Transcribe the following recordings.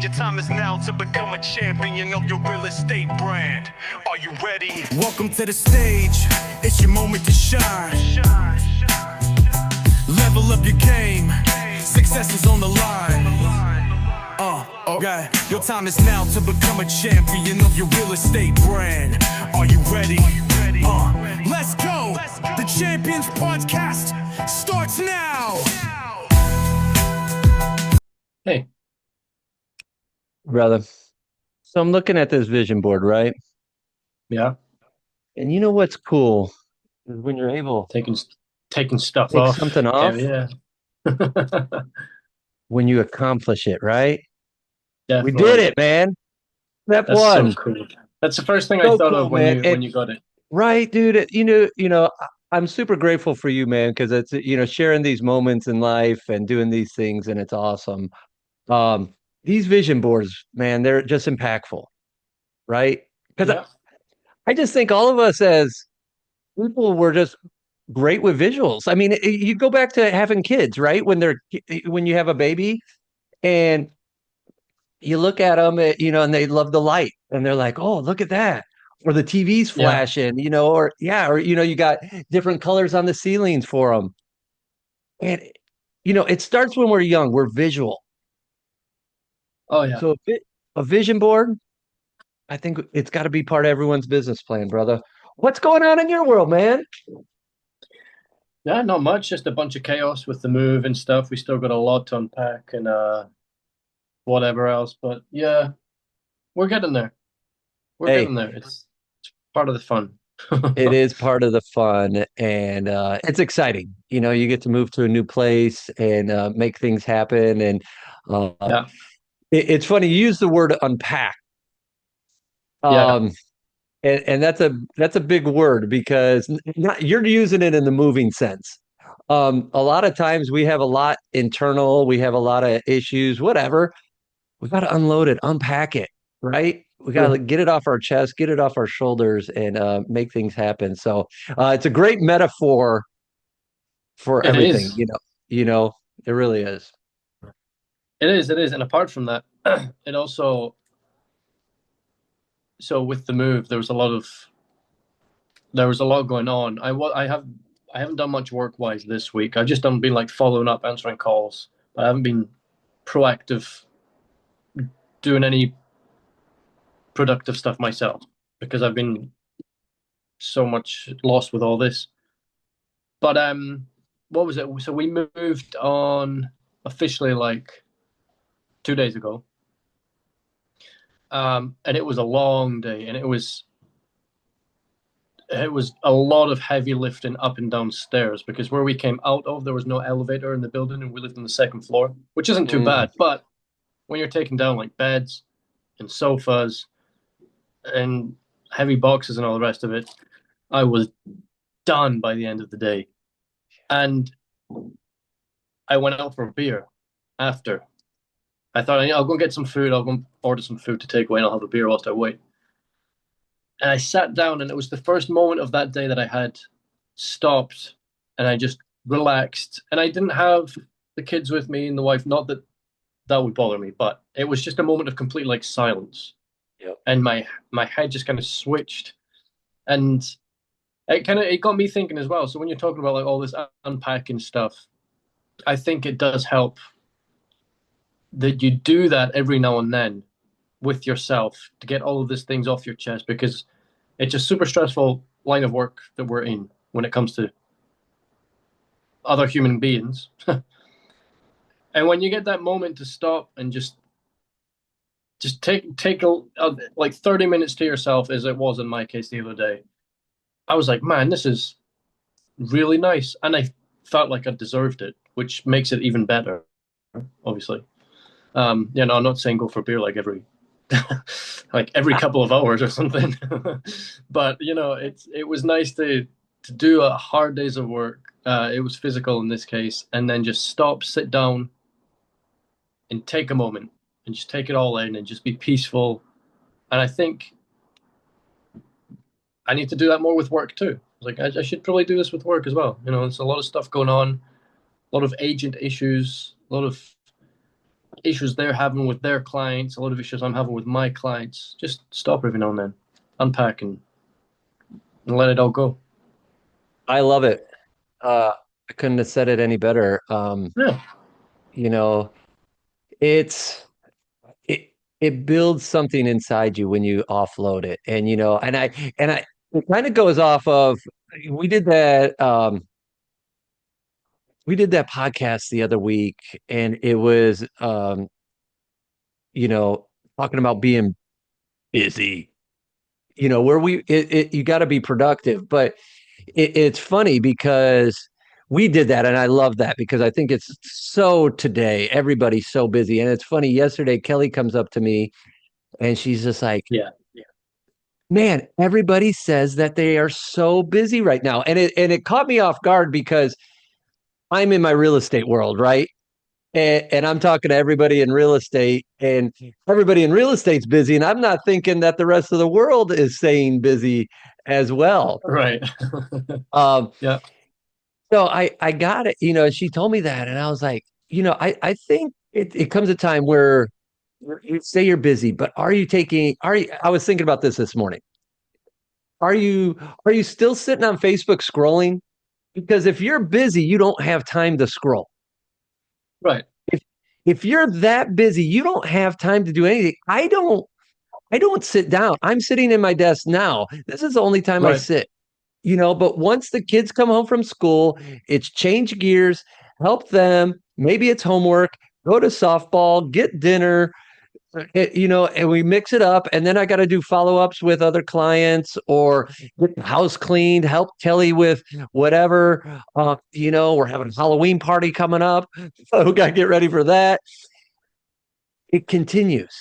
Your time is now to become a champion of your real estate brand. Are you ready? Welcome to the stage. It's your moment to shine. Level up your game. Success is on the line. Okay. Your time is now to become a champion of your real estate brand. Are you ready? Let's go. The Champions Podcast starts now. Hey, Brother. So I'm looking at this vision board, right? yeah, And you know what's cool is when you're able to taking stuff take off. something off Yeah. when you accomplish it, right? We Definitely. did it, man. Step That's one. so cool. That's the first thing I So thought cool, of when man. you got it. Right, dude. I'm super grateful for you, man, because it's sharing these moments in life and doing these things, and it's awesome. Um, these vision boards, man, they're just impactful, right? Because Yeah. I just think all of us as people were just great with visuals. I mean, you go back to having kids, right? When you have a baby and you look at them, and they love the light and they're like, "Oh, look at that." Or the TV's Yeah. flashing, you got different colors on the ceilings for them. And it starts when we're young, we're visual. Oh yeah. So a vision board, I think it's got to be part of everyone's business plan, brother. What's going on in your world, man? Yeah, not much, just a bunch of chaos with the move and stuff. We still got a lot to unpack and whatever else. But yeah, we're getting there. We're Hey, getting there. It's part of the fun. it is part of the fun, and it's exciting. You get to move to a new place and make things happen. And uh, Yeah. it's funny, you use the word unpack. Yeah. Um, and that's a big word because you're using it in the moving sense. A lot of times we have a lot internal, we have a lot of issues, whatever. We got to unload it, unpack it, right? We got to True. get it off our chest, get it off our shoulders, and make things happen. So it's a great metaphor for It everything. is. It really is. It is. It is. And apart from that, it also so with the move, there was a lot going on. I haven't done much work wise this week. I've just been like following up, answering calls, but I haven't been proactive doing any productive stuff myself because I've been so much lost with all this. But what was it? So we moved on officially like 2 days ago. And it was a long day, and it was a lot of heavy lifting up and down stairs because where we came out of, there was no elevator in the building, and we lived on the second floor, which isn't too Mm. bad. But when you're taking down like beds and sofas and heavy boxes and all the rest of it, I was done by the end of the day. And I went out for a beer after. I thought, I'll go get some food. I'll go order some food to take away and I'll have a beer whilst I wait. And I sat down, and it was the first moment of that day that I had stopped and I just relaxed. And I didn't have the kids with me and the wife, not that that would bother me, but it was just a moment of complete like silence. Yep. And my head just kind of switched. And it got me thinking as well. So when you're talking about like all this unpacking stuff, I think it does help that you do that every now and then with yourself to get all of these things off your chest because it's a super stressful line of work that we're in when it comes to other human beings. And when you get that moment to stop and just take like 30 minutes to yourself, as it was in my case the other day, I was like, man, this is really nice. And I felt like I deserved it, which makes it even better, obviously. I'm not saying go for beer like every couple of hours or something. But it was nice to do a hard days of work. It was physical in this case, and then just stop, sit down, and take a moment and just take it all in and just be peaceful. And I think I need to do that more with work too. Like I should probably do this with work as well. There's a lot of stuff going on, a lot of agent issues, a lot of issues they're having with their clients, a lot of issues I'm having with my clients. Just stop every now and then, unpack and let it all go. I love it. I couldn't have said it any better. Yeah, You know, it's it it builds something inside you when you offload it. And and I it kind of goes off of we did that we did that podcast the other week, and it was you know, talking about being busy, where you got to be productive. But it's funny because we did that, and I love that because I think it's so today. Everybody's so busy, and it's funny. Yesterday, Kelly comes up to me, and she's just like, yeah, "Man, everybody says that they are so busy right now," and it caught me off guard because I'm in my real estate world, right? And I'm talking to everybody in real estate, and everybody in real estate's busy, and I'm not thinking that the rest of the world is saying busy as well. right. Um, Yeah, so I got it, she told me that, and I was like, I think it comes a time where you say you're busy, but I was thinking about this morning. Are you are you still sitting on Facebook scrolling? Because if you're busy, you don't have time to scroll. right, If if you're that busy, you don't have time to do anything. I don't sit down. I'm sitting in my desk now. This is the only time I right. sit. But once the kids come home from school, it's change gears, help them. Maybe it's homework, go to softball, get dinner, and we mix it up. And then I got to do follow ups with other clients or get the house cleaned, help Kelly with whatever. We're having a Halloween party coming up. So got to get ready for that. It continues.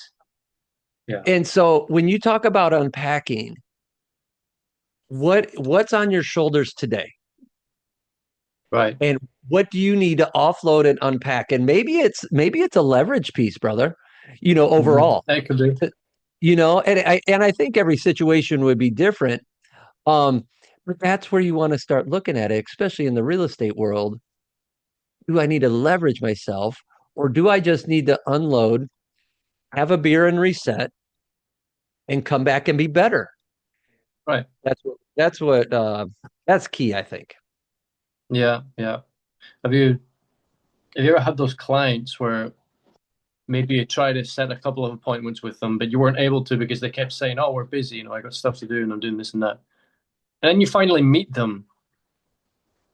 Yeah, And so when you talk about unpacking, what's on your shoulders today? right. And what do you need to offload and unpack? And maybe it's a leverage piece, brother, overall. That could be. And I think every situation would be different. But that's where you want to start looking at it, especially in the real estate world. Do I need to leverage myself, or do I just need to unload, have a beer and reset and come back and be better? Right. That's key, I think. Yeah, yeah. Have you have you ever had those clients where maybe you try to set a couple of appointments with them, but you weren't able to because they kept saying, "Oh, we're busy. I got stuff to do, and I'm doing this and that." And then you finally meet them,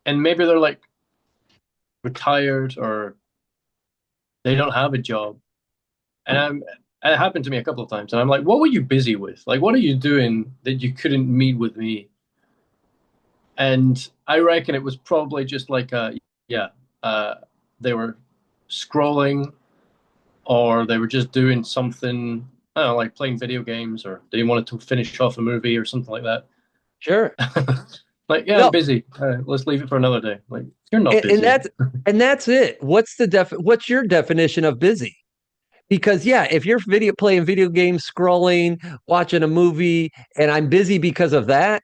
and maybe they're like retired or they don't have a job. And it happened to me a couple of times, and I'm like, "What were you busy with? Like, what are you doing that you couldn't meet with me?" And I reckon it was probably just like, yeah, uh, they were scrolling or they were just doing something, I don't know, like playing video games, or they wanted to finish off a movie or something like that. Sure. Like, yeah, I'm No, busy. Let's leave it for another day. Like, you're not and busy. that's it. What's your definition of busy? Because yeah, if you're playing video games, scrolling, watching a movie, and I'm busy because of that,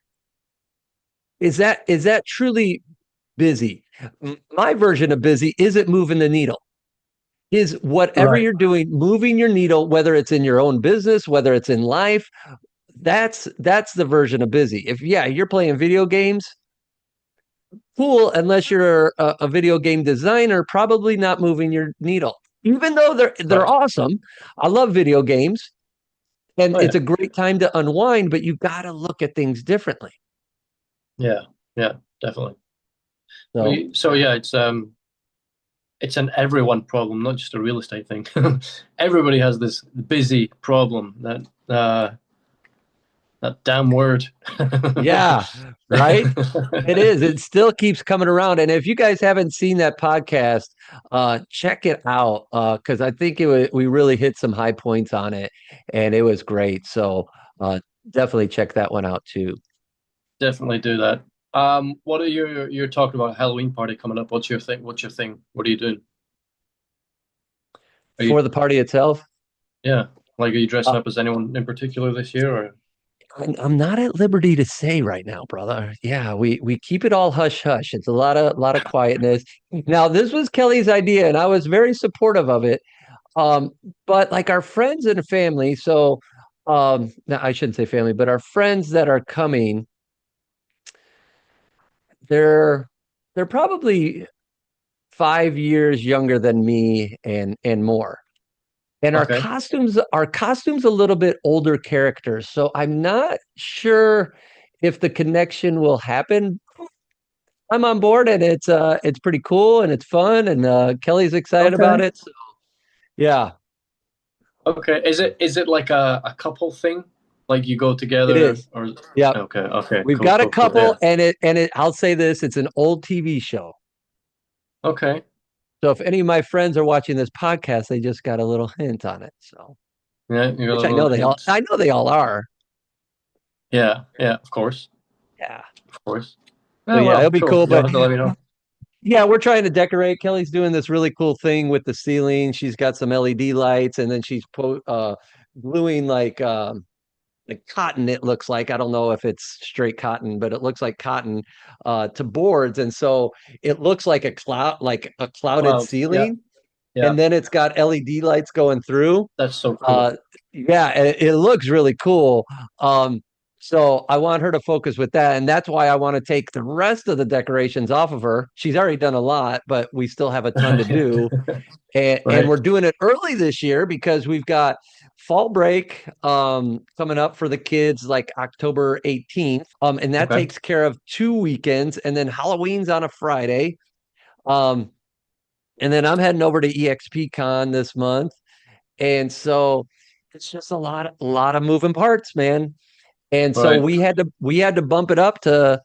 is that truly busy? My version of busy isn't moving the needle. Is whatever Right. you're doing moving your needle, whether it's in your own business, whether it's in life, that's the version of busy. If yeah, you're playing video games, cool, unless you're a video game designer, probably not moving your needle. Even though they're Right. awesome. I love video games, and Oh, it's yeah. a great time to unwind, but you got to look at things differently. Yeah. Yeah, definitely. So So yeah, it's an everyone problem, not just a real estate thing. Everybody has this busy problem, that damn word. yeah, right. It is. It still keeps coming around. And if you guys haven't seen that podcast, check it out because I think we really hit some high points on it, and it was great. So definitely check that one out too. Definitely do that. What are you're talking about a Halloween party coming up? What's your thing? What's your thing? What are you doing? Are you For the party itself, Yeah, like are you dressing uh, up as anyone in particular this year or I'm not at liberty to say right now, brother. Yeah, we keep it all hush hush. It's a lot of quietness. Now, this was Kelly's idea, and I was very supportive of it. Um, but like our friends and family, so no, I shouldn't say family, but our friends that are coming, they're they're probably 5 years younger than me and more. And Okay. our costumes a little bit older characters. So I'm not sure if the connection will happen. I'm on board and it's pretty cool and it's fun and Kelly's excited about Okay. it. So, yeah, Okay. Is it like a couple thing? Like you go it together is. or Yep. okay, okay, We've cool, got a cool, cool. couple Yeah. and I'll say this, it's an old TV show. Okay. So if any of my friends are watching this podcast, they just got a little hint on it. So, Yeah, you got a which little hint. I know they all are. Yeah, yeah, of course. Yeah. Of course. So Yeah, yeah, it'll well, be cool. cool. You'll But have to let me know. yeah, we're trying to decorate. Kelly's doing this really cool thing with the ceiling. She's got some LED lights, and then she's gluing like cotton. It looks like I don't know if it's straight cotton, but it looks like cotton to boards, and so it looks like a clouded Cloud. Yeah, ceiling, yeah. and then it's got LED lights going through. That's so cool. Uh, yeah, it looks really cool. Um, so I want her to focus with that, and that's why I want to take the rest of the decorations off of her. She's already done a lot, but we still have a ton to do, and Right. we're doing it early this year because we've got fall break coming up for the kids like October 18th, and that Okay. takes care of 2 weekends, and then Halloween's on a Friday, um, and then I'm heading over to EXP Con this month. And so it's just a lot of moving parts, man. And so Right. we had to bump it up to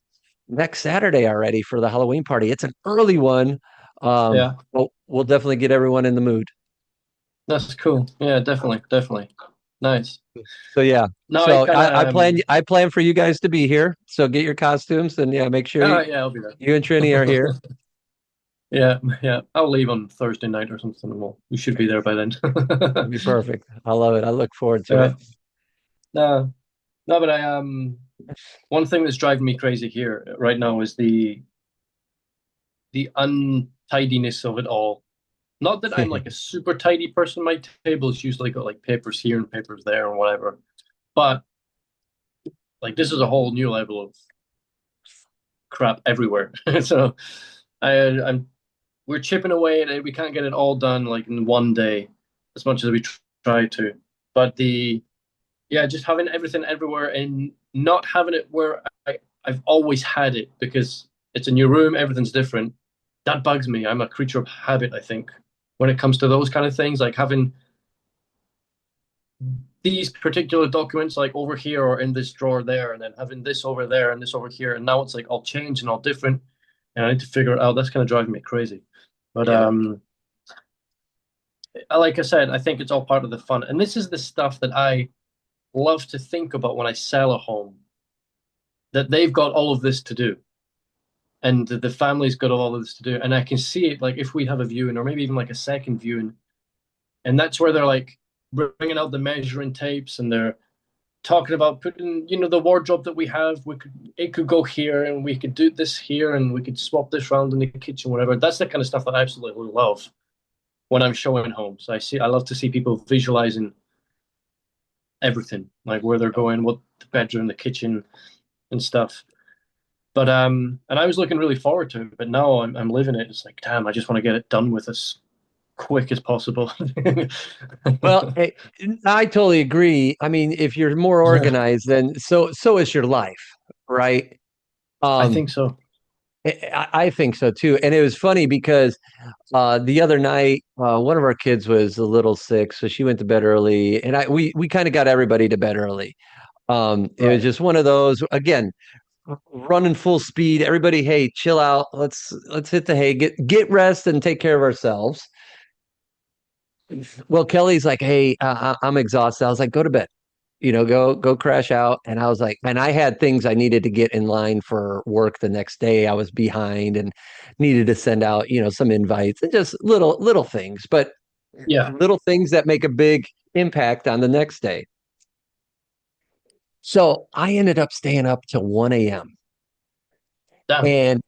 next Saturday already for the Halloween party. It's an early one. Yeah. But we'll definitely get everyone in the mood. That's cool. Yeah, definitely, definitely. Nice. So yeah. No, I So kind of I plan for you guys to be here. So get your costumes and yeah, make sure yeah, I'll be there. you and Trini are here. Yeah, yeah. I'll leave on Thursday night or something. And we should be there by then. That'd be perfect. I love it. I look forward to it. Yeah. No, no, but I one thing that's driving me crazy here right now is the untidiness of it all. Not that I'm like a super tidy person. My table's usually got like papers here and papers there or whatever. But like this is a whole new level of crap everywhere. So I'm we're chipping away at it. We can't get it all done like in one day, as much as we try to. But the yeah, just having everything everywhere and not having it where I've always had it because it's a new room, everything's different. That bugs me. I'm a creature of habit, I think, when it comes to those kind of things, like having these particular documents like over here or in this drawer there, and then having this over there and this over here, and now it's like all changed and all different, and I need to figure it out. That's kind of driving me crazy. But Yeah. like I said, I think it's all part of the fun, and this is the stuff that I love to think about when I sell a home. That they've got all of this to do, and the family's got all of this to do, and I can see it. Like if we have a viewing, or maybe even like a second viewing, and that's where they're like bringing out the measuring tapes, and they're talking about putting, the wardrobe that we have. It could go here, and we could do this here, and we could swap this around in the kitchen, whatever. That's the kind of stuff that I absolutely love when I'm showing homes. I love to see people visualizing everything, like where they're going, what the bedroom, the kitchen, and stuff. But and I was looking really forward to it, but now I'm living it. It's like, damn, I just want to get it done with as quick as possible. Well, I totally agree. I mean, if you're more organized, then so is your life, right? I Um, think so. I think so too. And it was funny because the other night, one of our kids was a little sick, so she went to bed early, and we kind of got everybody to bed early. It was Right. just one of those again, running full speed. Everybody, hey, chill out. Let's hit the hay, get rest, and take care of ourselves. Well, Kelly's like, hey, I'm exhausted. I was like, go to bed. Go crash out. And I was like, and I had things I needed to get in line for work the next day. I was behind and needed to send out, some invites and just little things, but Yeah. little things that make a big impact on the next day. So I ended up staying up till 1 a.m. Damn. And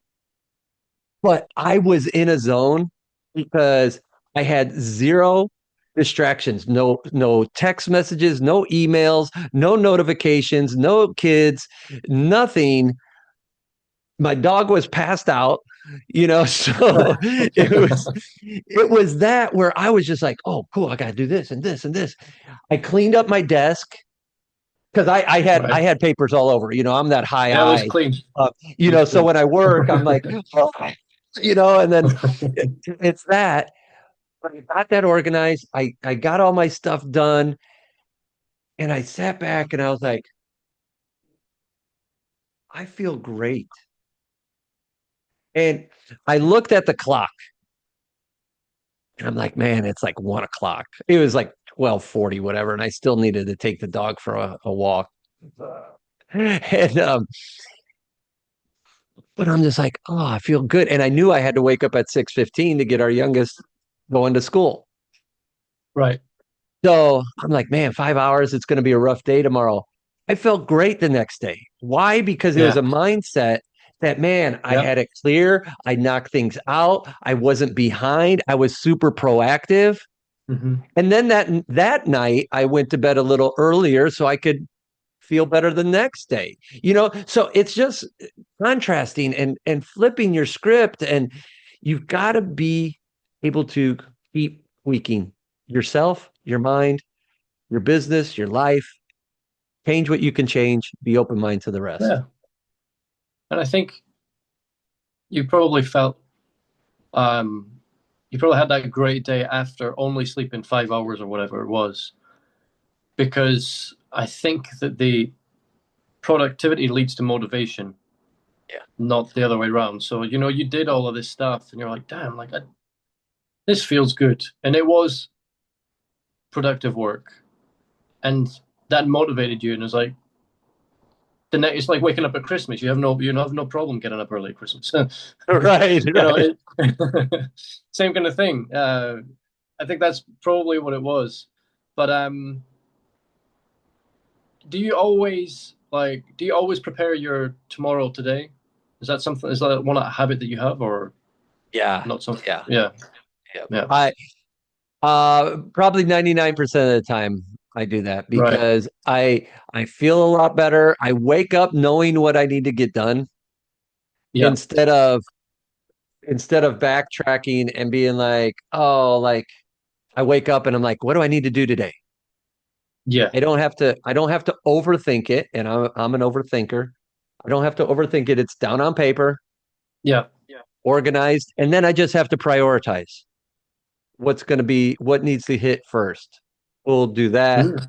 but I was in a zone because I had zero. distractions, no text messages, no emails, no notifications, no kids, nothing. My dog was passed out, so it was that where I was just like, oh cool, I gotta do this and this and this. I cleaned up my desk because I Right. had papers all over. I'm that high Yeah, it was eye. clean. Uh, It was so clean. when I work, I'm like, oh, and then it's that. But I got that organized. I got all my stuff done, and I sat back and I was like, I feel great. And I looked at the clock, and I'm like, man, it's like 1 o'clock. It was like 12:40, whatever, and I still needed to take the dog for a walk. And but I'm just like, oh, I feel good. And I knew I had to wake up at 6:15 to get our youngest going to school. Right. So I'm like, man, 5 hours, it's going to be a rough day tomorrow. I felt great the next day. Why? Because it was Yeah. a mindset that, man, I Yep. had it clear. I knocked things out. I wasn't behind. I was super proactive. Hmm. And then that night, I went to bed a little earlier so I could feel better the next day. So it's just contrasting and flipping your script, and you've got to be able to keep tweaking yourself, your mind, your business, your life. Change what you can change. Be open minded to the rest. Yeah. And I think you probably felt um you probably had that great day after only sleeping 5 hours or whatever it was. Because I think that the productivity leads to motivation, Yeah. not the other way around. So, you did all of this stuff and you're like, damn, like this feels good. And it was productive work. And that motivated you. And it's like, it's like waking up at Christmas. You have no problem getting up early at Christmas. Right, you know, right. it, same kind of thing. I think that's probably what it was. But do you always prepare your tomorrow today? Is that one habit that you have or Yeah. not so? Yeah. Yeah. Yeah. Yeah. I probably 99% of the time I do that Right. because I feel a lot better. I wake up knowing what I need to get done Yeah. instead of backtracking and being like, oh, like I wake up and I'm like, what do I need to do today? Yeah. I don't have to overthink it, and I'm an overthinker. I don't have to overthink it. It's down on paper, Yeah. organized, and then I just have to prioritize what needs to hit first. We'll do that. Mm.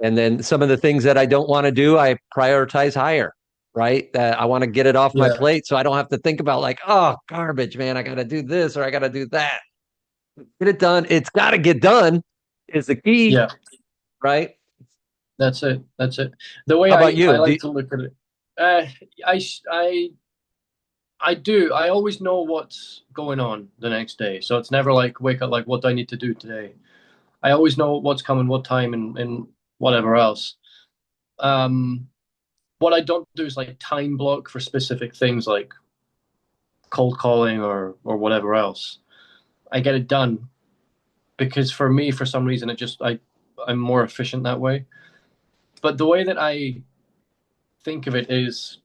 And then some of the things that I don't want to do, I prioritize higher, right? That I want to get it off my Yeah. plate so I don't have to think about like, oh, garbage, man, I got to do this or I got to do that. Get it done. It's got to get done is the key, Yeah. right? That's it. That's it. The way How about I you? like to look at it, uh, I do. I always know what's going on the next day. So it's never like wake up like what do I need to do today? I always know what's coming, what time, and whatever else. Um, what I don't do is like time block for specific things like cold calling or whatever else. I get it done because for me, for some reason, I'm more efficient that way. But the way that I think of it is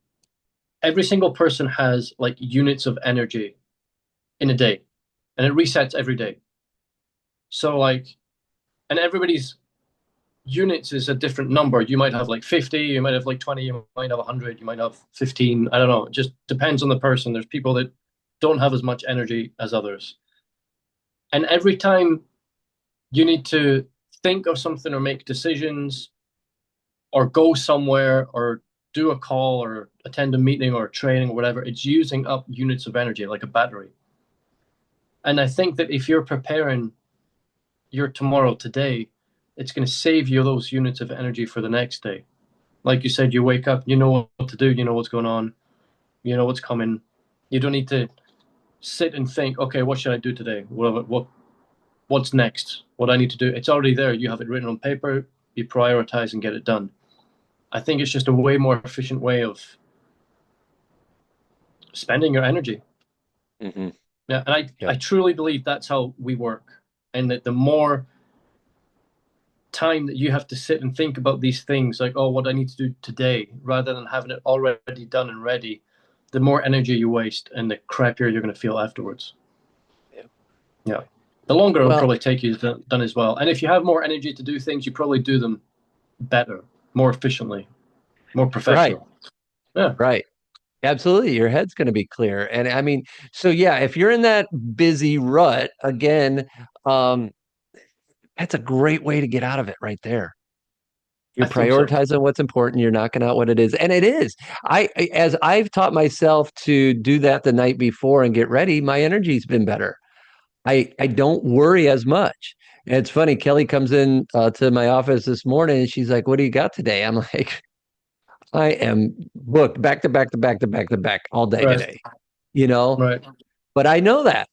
every single person has like units of energy in a day, and it resets every day. So like, and everybody's units is a different number. You might have like 50, you might have like 20, you might have 100, you might have 15. I don't know. It just depends on the person. There's people that don't have as much energy as others. And every time you need to think of something or make decisions or go somewhere or do a call or attend a meeting or a training or whatever, it's using up units of energy like a battery. And I think that if you're preparing your tomorrow today, it's going to save you those units of energy for the next day. Like you said, you wake up, you know what to do, you know what's going on, you know what's coming. You don't need to sit and think, okay, what should I do today? What's next? What I need to do? It's already there. You have it written on paper. You prioritize and get it done. I think it's just a way more efficient way of spending your energy. Mm-hmm. Yeah, and I Yep. truly believe that's how we work, and that the more time that you have to sit and think about these things, like, oh, what I need to do today, rather than having it already done and ready, the more energy you waste and the crappier you're going to feel afterwards. Yeah. The longer it'll Well, probably take you done as well. And if you have more energy to do things, you probably do them better, more efficiently, more right, professional. Yeah. right. Absolutely. Your head's going to be clear. And I mean, so yeah, if you're in that busy rut, again, um, that's a great way to get out of it right there. I You're think so. prioritizing what's important. You're knocking out what it is. And it is. As I've taught myself to do that the night before and get ready, my energy's been better. I don't worry as much. And it's funny, Kelly comes in to my office this morning and she's like, "What do you got today?" I'm like, "I am booked back to back to back to back to back all day Right. today." You know, Right. but I know that.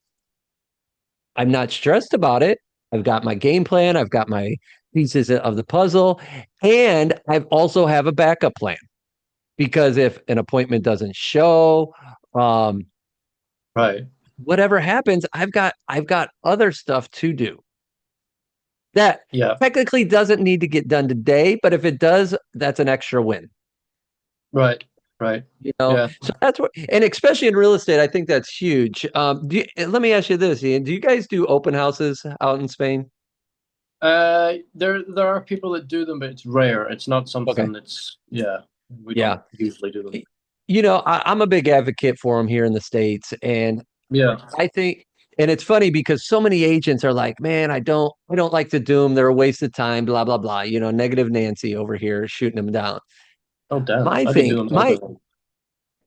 I'm not stressed about it. I've got my game plan, I've got my pieces of the puzzle, and I've also have a backup plan because if an appointment doesn't show, um, Right. whatever happens, I've got other stuff to do that Yeah. technically doesn't need to get done today, but if it does, that's an extra win. Right. Right. You know, Yeah. so that's what, and especially in real estate, I think that's huge. Let me ask you this, Ian. Do you guys do open houses out in Spain? There are people that do them, but it's rare. It's not Okay. something that's yeah. We don't Yeah. usually do them. You know, I'm a big advocate for them here in the States. And Yeah. I think, and it's funny because so many agents are like, man, I don't like to do them. They're a waste of time, blah, blah, blah. You know, negative Nancy over here shooting them down. Oh damn. My I'd be thing, doing all day long.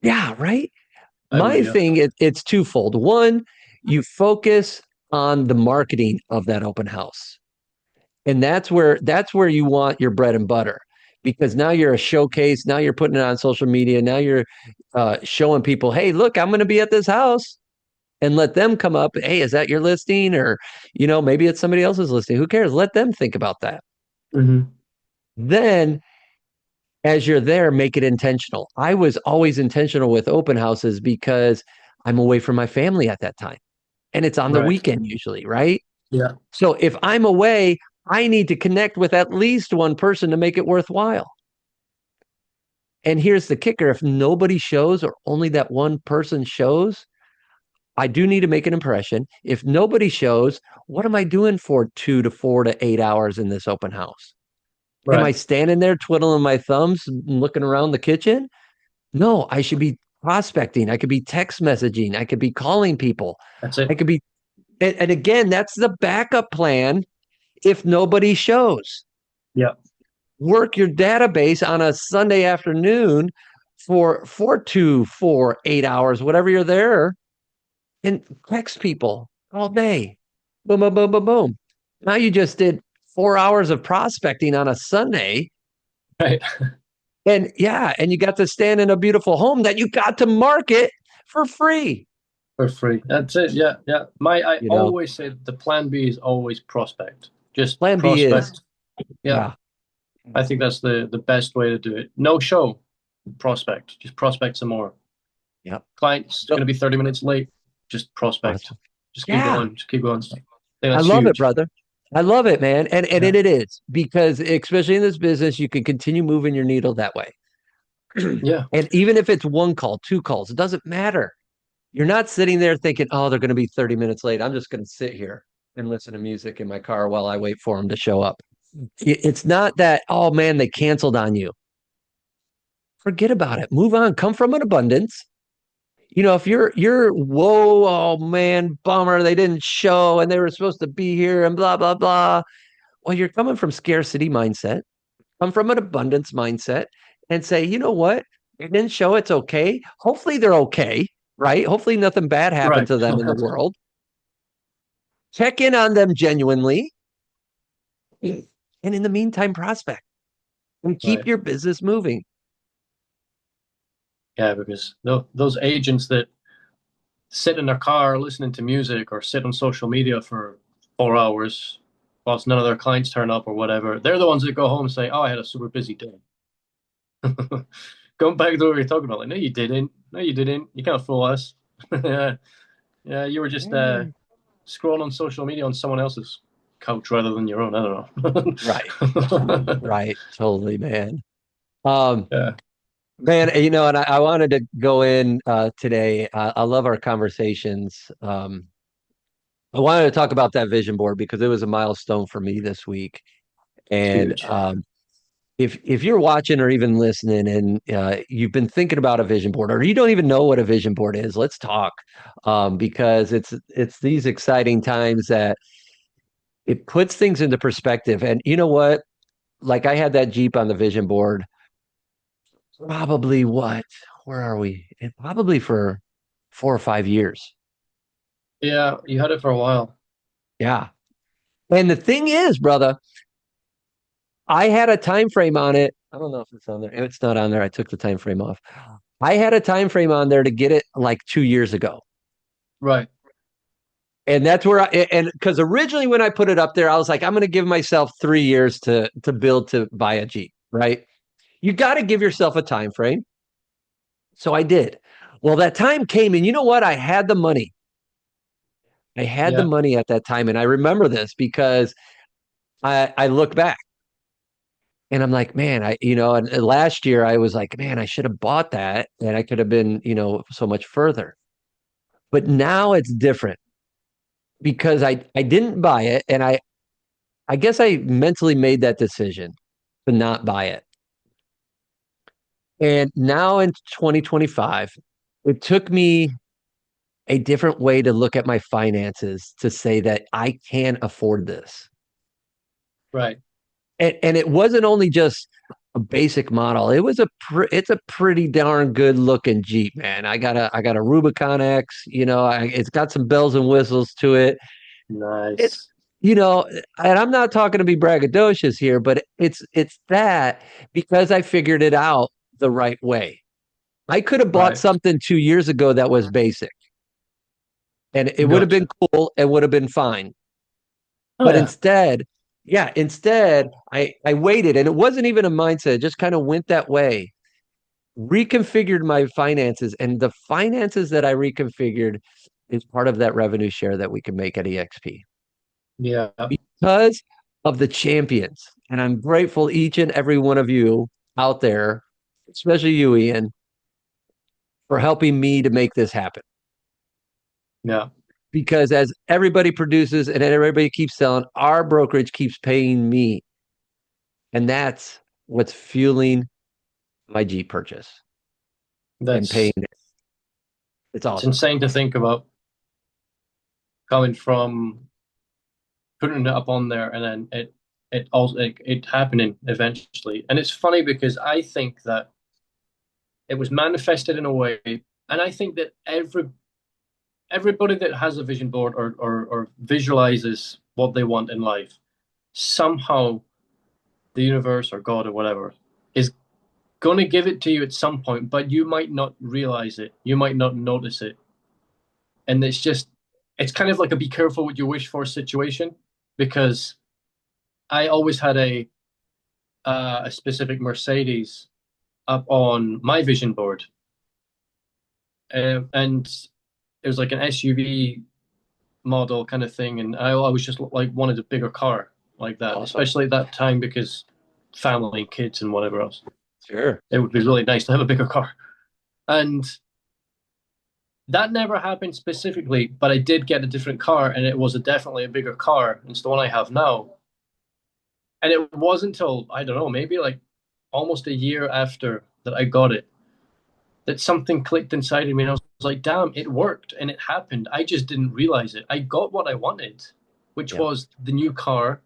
yeah, right. I would. My Yeah. thing, it's twofold. One, you focus on the marketing of that open house. And that's where you want your bread and butter because now you're a showcase. Now you're putting it on social media. Now you're showing people, hey, look, I'm going to be at this house and let them come up. Hey, is that your listing? Or, maybe it's somebody else's listing. Who cares? Let them think about that. Hmm. Then as you're there, make it intentional. I was always intentional with open houses because I'm away from my family at that time. And it's on the Right. weekend usually, right? Yeah. So if I'm away, I need to connect with at least one person to make it worthwhile. And here's the kicker, if nobody shows or only that one person shows, I do need to make an impression. If nobody shows, what am I doing for 2 to 4 to 8 hours in this open house? Am I Right. standing there twiddling my thumbs and looking around the kitchen? No, I should be prospecting. I could be text messaging. I could be calling people. That's I it. could be, and again, that's the backup plan if nobody shows. Yeah. Work your database on a Sunday afternoon for 2, 4, 8 hours, whatever you're there, and text people all day. Boom, boom, boom, boom, boom. Now you just did 4 hours of prospecting on a Sunday. Right. And yeah, and you got to stand in a beautiful home that you got to market for free. For free. That's it. Yeah. Yeah. I You know, always say the plan B is always prospect. Just plan B is, prospect. Yeah. yeah, I think that's the best way to do it. No show, prospect. Just prospect some more. yep. Client's So, going to be 30 minutes late. Just prospect. awesome. Just keep Yeah, going. Just keep going. I think I that's love it, huge. brother. I love it, man. And Yeah. it is because especially in this business, you can continue moving your needle that way. Yeah. And even if it's one call, two calls, it doesn't matter. You're not sitting there thinking, oh, they're going to be 30 minutes late. I'm just going to sit here and listen to music in my car while I wait for them to show up. It's not that, oh man, they canceled on you. Forget about it. Move on. Come from an abundance. If you're whoa, oh man, bummer, they didn't show and they were supposed to be here and blah, blah, blah. Well, you're coming from scarcity mindset, come from an abundance mindset and say, you know what? They didn't show it's okay. Hopefully they're okay, right? Hopefully nothing bad happened Right. to them in the world. Check in on them genuinely. And in the meantime, prospect and keep Right. your business moving. Yeah, because those agents that sit in their car listening to music or sit on social media for 4 hours whilst none of their clients turn up or whatever, they're the ones that go home and say, "Oh, I had a super busy day." Going back to what we were talking about, like, no, you didn't. No, you didn't. You can't fool us. Yeah, yeah, you were just Yeah. scrolling on social media on someone else's. couch rather than your own. I Right. don't know. Right. Totally, man. Um, Yeah, Man, and I wanted to go in today. I love our conversations. I wanted to talk about that vision board because it was a milestone for me this week. it's And huge. if you're watching or even listening and you've been thinking about a vision board or you don't even know what a vision board is, let's talk because it's these exciting times that it puts things into perspective. And you know what? Like I had that Jeep on the vision board, probably what? Where are we? Probably for 4 or 5 years. Yeah, you had it for a while. Yeah. And the thing is, brother, I had a time frame on it. I don't know if it's on there. It's not on there. I took the time frame off. I had a time frame on there to get it like 2 years ago. Right. And that's where and because originally when I put it up there, I was like, I'm going to give myself 3 years to build to buy a Jeep, right? You got to give yourself a time frame. So I did. Well, that time came, and you know what? I had the money. I had the Yeah. money at that time, and I remember this because I look back and I'm like, man, and last year I was like, man, I should have bought that, and I could have been, so much further. But now it's different because I didn't buy it, and I guess I mentally made that decision to not buy it. And now in 2025, it took me a different way to look at my finances to say that I can afford this. Right. And it wasn't only just a basic model. It's a pretty darn good looking Jeep, man. I got a Rubicon X, it's got some bells and whistles to it. It's Nice. you know, and I'm not talking to be braggadocious here, but it's that because I figured it out the right way. I could have bought Right. something 2 years ago that was basic and it would have been Gotcha. cool. It would have been fine. Oh But yeah. instead, I waited and it wasn't even a mindset. It just kind of went that way. Reconfigured my finances, and the finances that I reconfigured is part of that revenue share that we can make at EXP Yeah. because of the champions. And I'm grateful each and every one of you out there, especially you, Ian, for helping me to make this happen. Yeah. Because as everybody produces and everybody keeps selling, our brokerage keeps paying me. And that's what's fueling my Jeep purchase and That's paying it. It's it's awesome. insane to think about coming from putting it up on there and then it happening eventually. And it's funny because I think that it was manifested in a way, and I think that everybody that has a vision board or visualizes what they want in life, somehow the universe or God or whatever is going to give it to you at some point, but you might not realize it. You might not notice it. And it's kind of like a be careful what you wish for situation because I always had a specific Mercedes up on my vision board. And it was like an SUV model kind of thing. And I always just like wanted a bigger car like that, Awesome. especially at that time because family, kids, and whatever else. Sure. It would be really nice to have a bigger car. And that never happened specifically, but I did get a different car, and it was definitely a bigger car. It's the one I have now. And it wasn't until, I don't know, maybe like almost a year after that I got it, that something clicked inside of me. And I was like, damn, it worked and it happened. I just didn't realize it. I got what I wanted, which Yeah. was the new car,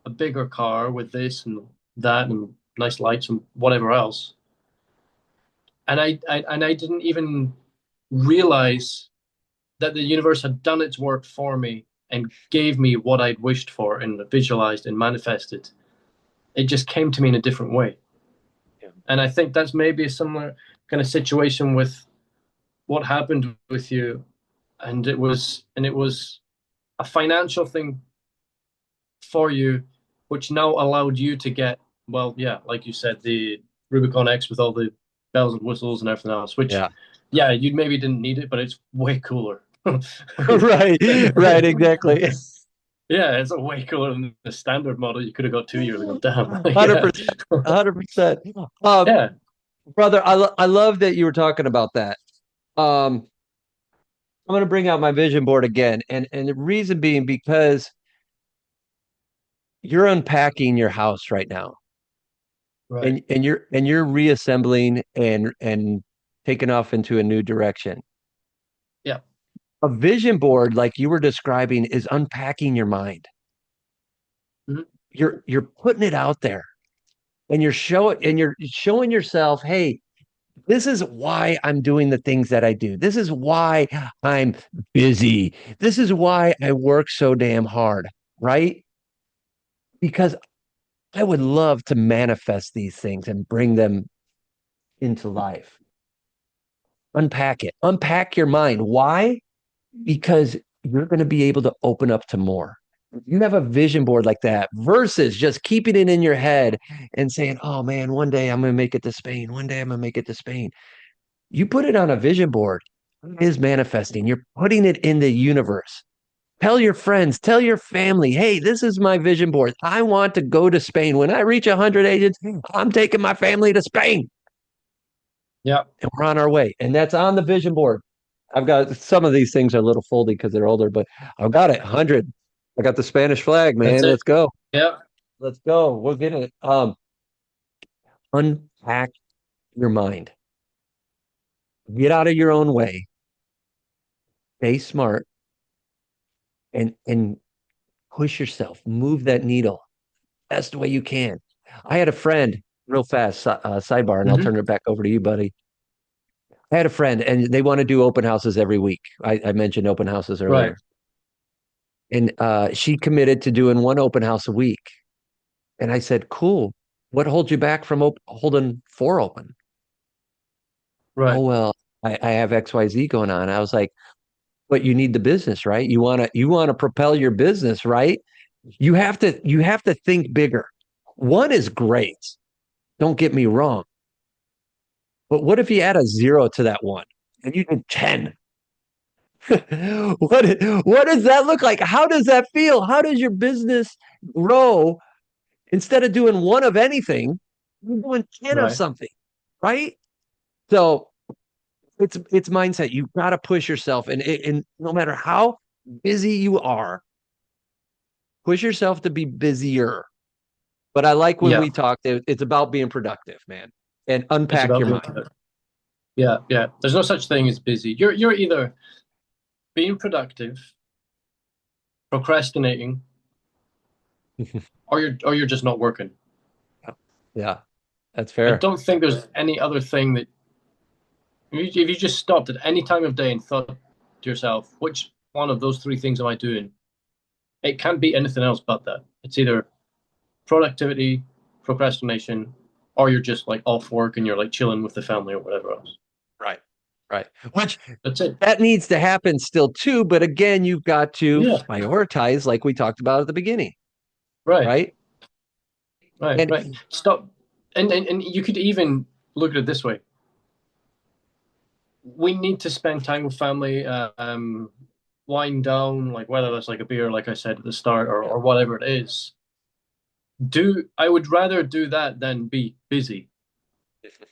a bigger car with this and that and nice lights and whatever else. And I didn't even realize that the universe had done its work for me and gave me what I'd wished for and visualized and manifested. It just came to me in a different way. Yeah. And I think that's maybe a similar kind of situation with what happened with you. And it was a financial thing for you, which now allowed you to get, well, yeah, like you said, the Rubicon X with all the bells and whistles and everything else, which Yeah. yeah, you maybe didn't need it, but it's way cooler. Right. Right. Exactly. Yeah, it's a way cooler than the standard model you could have got 2 years ago. Damn. Yeah. 100%, 100%. Um, Yeah. brother, I love that you were talking about that. Um, I'm going to bring out my vision board again, and the reason being because you're unpacking your house right now, Right. and you're reassembling and taking off into a new direction. Yeah. A vision board, like you were describing, is unpacking your mind. Mhm. You're putting it out there, and you're showing yourself, hey, this is why I'm doing the things that I do. This is why I'm busy. This is why I work so damn hard, right? Because I would love to manifest these things and bring them into life. Unpack it. Unpack your mind. Why? Because you're going to be able to open up to more. You have a vision board like that versus just keeping it in your head and saying, oh man, one day I'm going to make it to Spain. One day I'm going to make it to Spain. You put it on a vision board, it is manifesting. You're putting it in the universe. Tell your friends, tell your family, hey, this is my vision board. I want to go to Spain. When I reach 100 agents, I'm taking my family to Spain. Yeah. And we're on our way. And that's on the vision board. I've got some of these things are a little foldy because they're older, but I've got it 100. I got the Spanish flag, That's man. it. Let's go. Yeah. Let's go. We're getting it. Unpack your mind. Get out of your own way. Stay smart and push yourself. Move that needle best way you can. I had a friend, real fast sidebar, and I'll Hmm. turn it back over to you, buddy. I had a friend, and they want to do open houses every week. I mentioned open houses Right. earlier, and she committed to doing one open house a week. And I said, "Cool. What holds you back from holding four open?" Oh Right. well, I have XYZ going on. I was like, "But you need the business, right? You want to propel your business, right? You have to think bigger. One is great. Don't get me wrong. But what if you add a zero to that one and you did 10? What does that look like? How does that feel? How does your business grow instead of doing one of anything, you're doing 10 of Right. something, right? So it's mindset. You've got to push yourself and no matter how busy you are, push yourself to be busier. But I like when Yeah. we talked, it's about being productive, man, and It's unpack about your being mind. productive. Yeah. Yeah. There's no such thing as busy. You're either being productive, procrastinating, or you're just not working. Yeah, that's I fair. don't think there's any other thing that if you just stopped at any time of day and thought to yourself, which one of those three things am I doing? It can't be anything else but that. It's either productivity, procrastination, or you're just like off work and you're like chilling with the family or whatever else. Right. Right. Which That's it. that needs to happen still too. But again, you've got to Yeah. prioritize, like we talked about at the beginning, Right. right? Right. And Right. Stop. And you could even look at it this way. We need to spend time with family, wind down, like whether that's like a beer, like I said at the start, or whatever it is. I would rather do that than be busy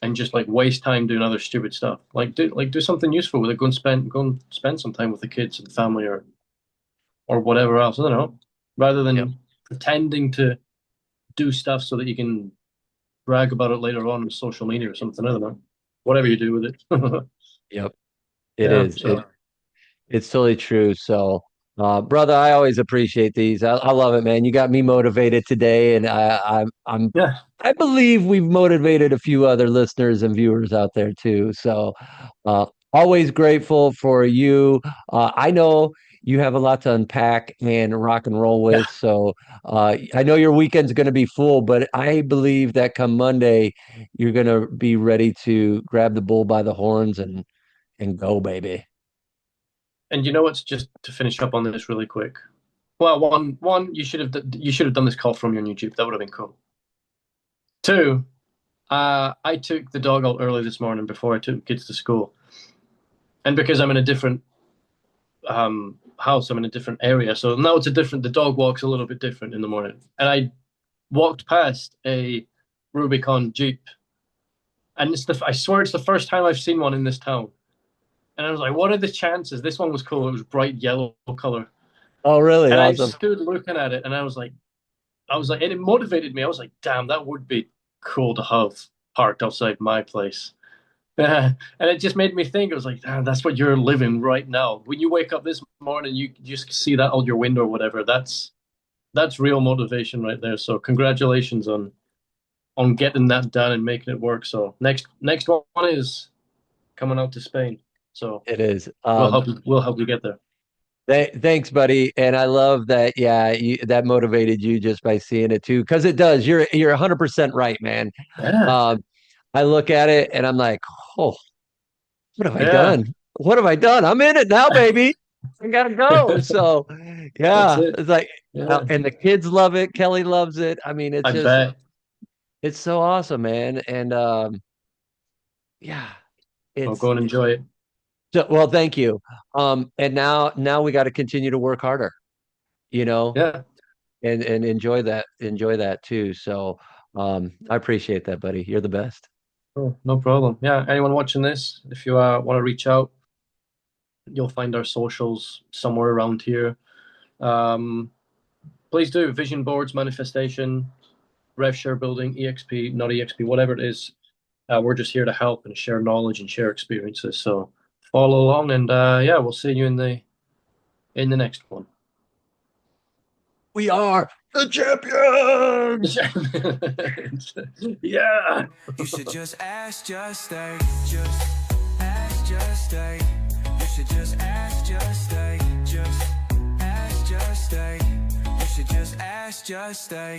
and just like waste time doing other stupid stuff. Like do something useful with it. Go and spend some time with the kids and the family or whatever else. I don't know. Rather yep, than pretending to do stuff so that you can brag about it later on social media or something. I don't know. Whatever you do with it. yep, it Yeah. is. So It's totally true. So, brother, I always appreciate these. I love it, man. You got me motivated today, and yeah. I believe we've motivated a few other listeners and viewers out there too. So, always grateful for you. I know you have a lot to unpack and rock and roll Yeah. with. So, I know your weekend's going to be full, but I believe that come Monday, you're going to be ready to grab the bull by the horns and go, baby. And you know what's just to finish up on this really quick. Well, one you should have done this call from your YouTube. That would have been cool. Two, I took the dog out early this morning before I took kids to school, and because I'm in a different house. I'm in a different area, so now it's a different. The dog walks a little bit different in the morning, and I walked past a Rubicon Jeep, and I swear it's the first time I've seen one in this town. And I was like, what are the chances? This one was cool. It was bright yellow color. Oh, really? And I Awesome. stood looking at it, and I was like, and it motivated me. I was like, damn, that would be cool to have parked outside my place. And it just made me think. It was like, damn, that's what you're living right now. When you wake up this morning, you just see that out your window or whatever. That's real motivation right there. So congratulations on getting that done and making it work. So next one is coming out to Spain. So It is. we'll help you get there. Thanks, buddy. And I love that. Yeah, that motivated you just by seeing it too, because it does. You're 100% right, man. Yeah. Um, I look at it and I'm like, oh, what have I Yeah. done? What have I done? I'm in it now, baby. I gotta go. So, That's yeah, it. it's like, Yeah. and the kids love it. Kelly loves it. I mean, I bet. it's so awesome, man. And yeah, I'll it's go and enjoy it. so, well, thank you. And now we got to continue to work harder, you know, Yeah. and enjoy that too. So, I appreciate that, buddy. You're the best. Oh, no problem. Yeah. Anyone watching this, if you want to reach out, you'll find our socials somewhere around here. Please do. Vision boards, manifestation, rev share building, EXP, not EXP, whatever it is. We're just here to help and share knowledge and share experiences. So follow along, and yeah, we'll see you in the next one. We are the champions. Yeah. You should just ask, just stay. Just ask, just stay. You should just ask, just stay. Just ask, just stay. You should just ask, just stay.